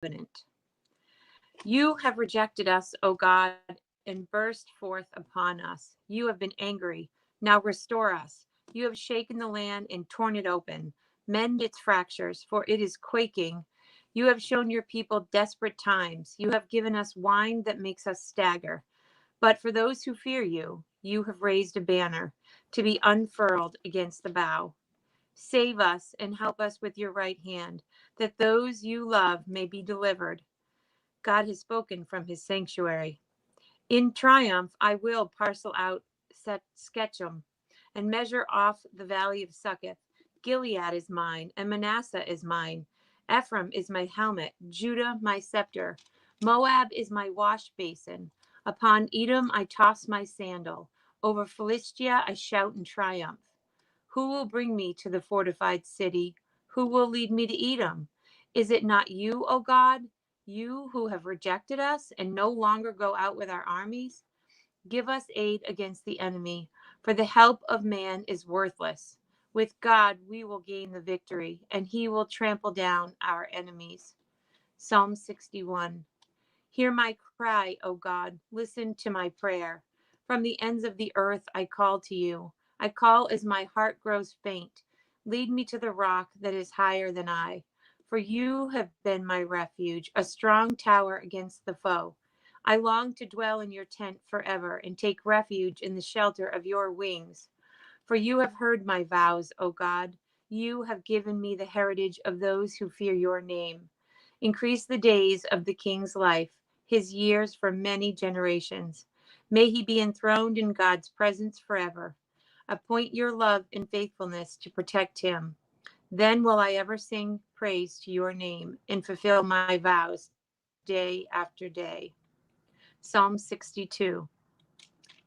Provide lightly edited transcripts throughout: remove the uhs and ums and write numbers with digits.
covenant. You have rejected us, O God, and burst forth upon us. You have been angry. Now restore us. You have shaken the land and torn it open. Mend its fractures, for it is quaking. You have shown your people desperate times. You have given us wine that makes us stagger. But for those who fear you, you have raised a banner to be unfurled against the bow. Save us and help us with your right hand, that those you love may be delivered. God has spoken from his sanctuary. In triumph, I will parcel out Skechem and measure off the valley of Succoth. Gilead is mine, and Manasseh is mine. Ephraim is my helmet, Judah my scepter. Moab is my wash basin. Upon Edom I toss my sandal. Over Philistia I shout in triumph. Who will bring me to the fortified city? Who will lead me to Edom? Is it not you, O God? You who have rejected us and no longer go out with our armies? Give us aid against the enemy, for the help of man is worthless. With God we will gain the victory, and he will trample down our enemies. Psalm 61. Hear my cry, O God. Listen to my prayer. From the ends of the earth I call to you. I call as my heart grows faint. Lead me to the rock that is higher than I. For you have been my refuge, a strong tower against the foe. I long to dwell in your tent forever and take refuge in the shelter of your wings. For you have heard my vows, O God. You have given me the heritage of those who fear your name. Increase the days of the king's life, his years for many generations. May he be enthroned in God's presence forever. Appoint your love and faithfulness to protect him. Then will I ever sing praise to your name and fulfill my vows day after day. Psalm 62.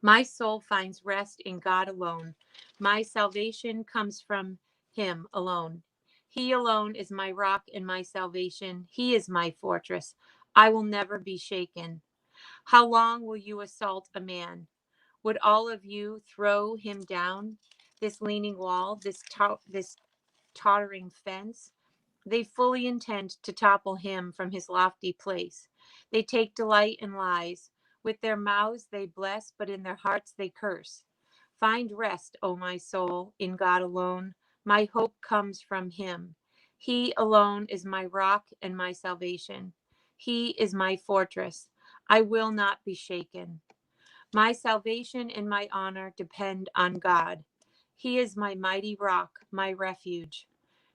My soul finds rest in God alone. My salvation comes from him alone. He alone is my rock and my salvation. He is my fortress. I will never be shaken. How long will you assault a man? Would all of you throw him down? This leaning wall, this tottering fence? They fully intend to topple him from his lofty place. They take delight in lies. With their mouths they bless, but in their hearts they curse. Find rest, O my soul, in God alone. My hope comes from him. He alone is my rock and my salvation. He is my fortress. I will not be shaken. My salvation and my honor depend on God. He is my mighty rock, my refuge.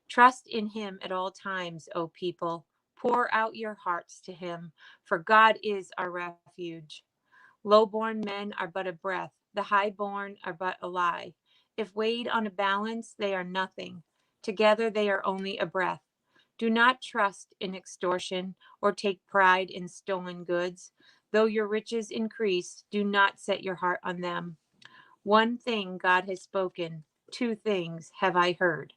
Trust in him at all times, O people. Pour out your hearts to him, for God is our refuge. Low-born men are but a breath, the high-born are but a lie. If weighed on a balance, they are nothing. Together they are only a breath. Do not trust in extortion or take pride in stolen goods. Though your riches increase, do not set your heart on them. One thing God has spoken, two things have I heard: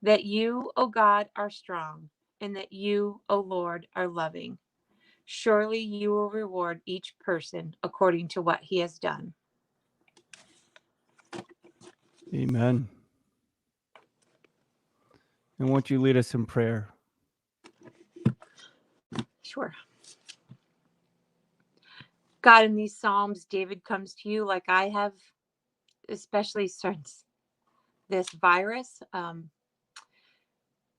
that you, O God, are strong, and that you, O Lord, are loving. Surely you will reward each person according to what he has done. Amen. And won't you lead us in prayer? Sure. God, in these Psalms, David comes to you like I have, especially since this virus,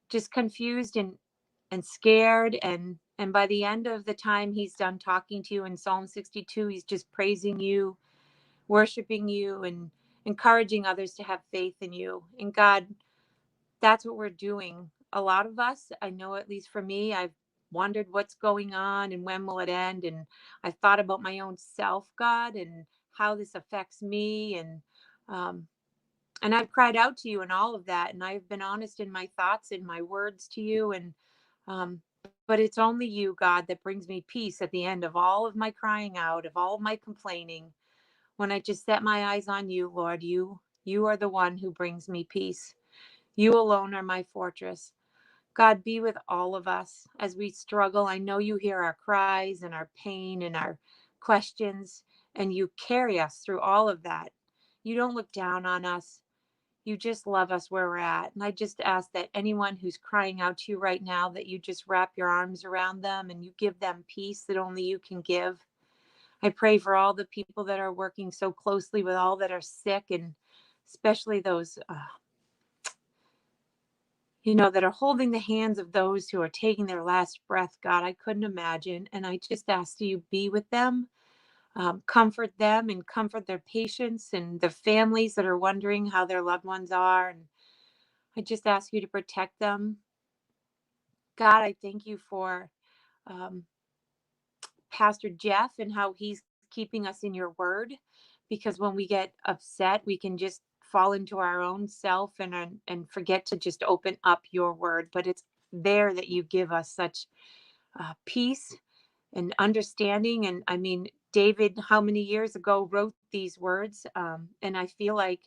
just confused and scared. And by the end of the time he's done talking to you in Psalm 62, he's just praising you, worshiping you, and encouraging others to have faith in you. And God, that's what we're doing. A lot of us, I know, at least for me, I've wondered what's going on and when will it end. And I've thought about my own self, God, and how this affects me. Um, and I've cried out to you in all of that. And I've been honest in my thoughts and my words to you. But it's only you, God, that brings me peace at the end of all of my crying out, of all of my complaining. When I just set my eyes on you, Lord, you are the one who brings me peace. You alone are my fortress. God, be with all of us as we struggle. I know you hear our cries and our pain and our questions, and you carry us through all of that. You don't look down on us. You just love us where we're at. And I just ask that anyone who's crying out to you right now, that you just wrap your arms around them and you give them peace that only you can give. I pray for all the people that are working so closely with all that are sick, and especially those, that are holding the hands of those who are taking their last breath. God, I couldn't imagine. And I just ask you be with them, comfort them and comfort their patients and the families that are wondering how their loved ones are. And I just ask you to protect them. God, I thank you for um, Pastor Jeff and how he's keeping us in your word, because when we get upset, we can just fall into our own self and forget to just open up your word. But it's there that you give us such peace and understanding. And I mean, David, how many years ago wrote these words? And I feel like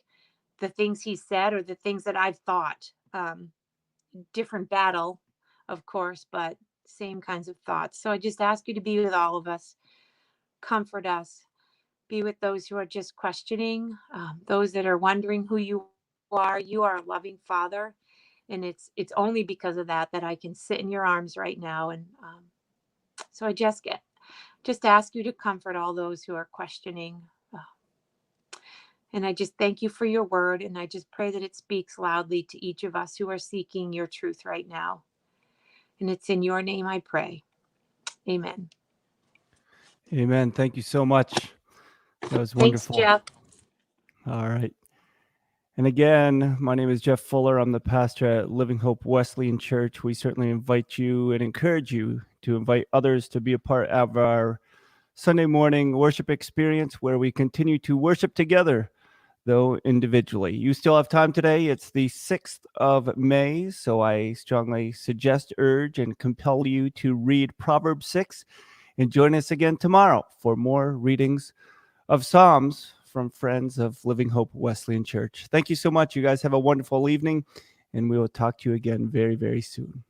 the things he said are the things that I've thought. Different battle, of course, but same kinds of thoughts. So I just ask you to be with all of us, comfort us, be with those who are just questioning, those that are wondering who you are. You are a loving Father, and it's only because of that that I can sit in your arms right now. And so I just ask you to comfort all those who are questioning. And I just thank you for your word, and I just pray that it speaks loudly to each of us who are seeking your truth right now. And it's in your name I pray. Amen. Amen. Thank you so much. That was Thanks, wonderful. Jeff. All right. And again, my name is Jeff Fuller. I'm the pastor at Living Hope Wesleyan Church. We certainly invite you and encourage you to invite others to be a part of our Sunday morning worship experience, where we continue to worship together, though individually. You still have time today. It's the 6th of May, so I strongly suggest, urge, and compel you to read Proverbs 6 and join us again tomorrow for more readings of Psalms from friends of Living Hope Wesleyan Church. Thank you so much. You guys have a wonderful evening, and we will talk to you again very, very soon.